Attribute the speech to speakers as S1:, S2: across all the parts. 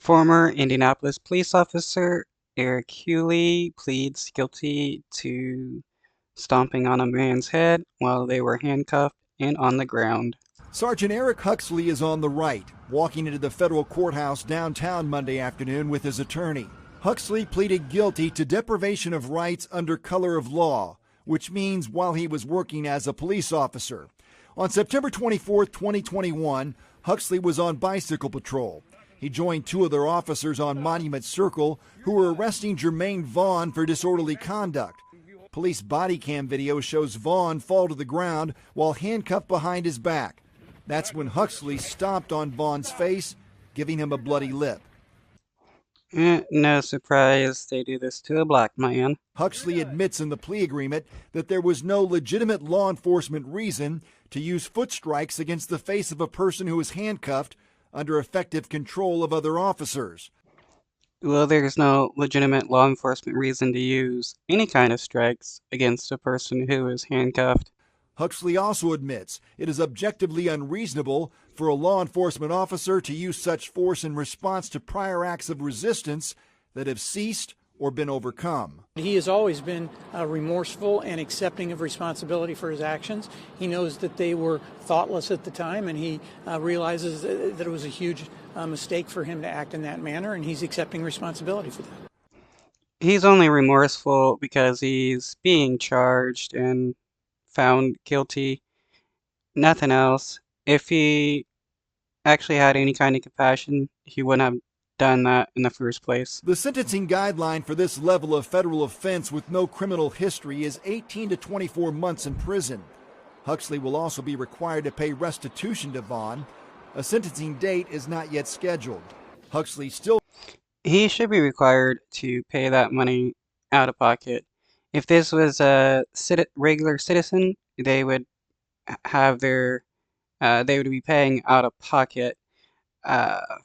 S1: Former Indianapolis police officer Eric Hewley pleads guilty to stomping on a man's head while they were handcuffed and on the ground.
S2: Sergeant Eric Huxley is on the right, walking into the federal courthouse downtown Monday afternoon with his attorney. Huxley pleaded guilty to deprivation of rights under color of law, which means while he was working as a police officer. On September 24, 2021, Huxley was on bicycle patrol. He joined two other officers on Monument Circle who were arresting Jermaine Vaughn for disorderly conduct. Police body cam video shows Vaughn fall to the ground while handcuffed behind his back. That's when Huxley stomped on Vaughn's face, giving him a bloody lip.
S1: No surprise they do this to a black man.
S2: Huxley admits in the plea agreement that there was no legitimate law enforcement reason to use foot strikes against the face of a person who was handcuffed under effective control of other officers.
S1: Well, there's no legitimate law enforcement reason to use any kind of strikes against a person who is handcuffed.
S2: Huxley also admits it is objectively unreasonable for a law enforcement officer to use such force in response to prior acts of resistance that have ceased or been overcome.
S3: He has always been remorseful and accepting of responsibility for his actions. He knows that they were thoughtless at the time, and he realizes that it was a huge mistake for him to act in that manner, and he's accepting responsibility for that.
S1: He's only remorseful because he's being charged and found guilty. Nothing else. If he actually had any kind of compassion, he wouldn't have done that in the first place.
S2: The sentencing guideline for this level of federal offense with no criminal history is 18 to 24 months in prison. Huxley will also be required to pay restitution to Vaughn. A sentencing date is not yet scheduled.
S1: He should be required to pay that money out of pocket. If this was a regular citizen, they would have they would be paying out of pocket.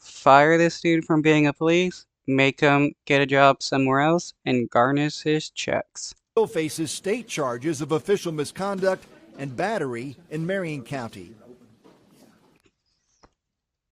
S1: Fire this dude from being a police, make him get a job somewhere else, and garnish his checks.
S2: Still faces state charges of official misconduct and battery in Marion County.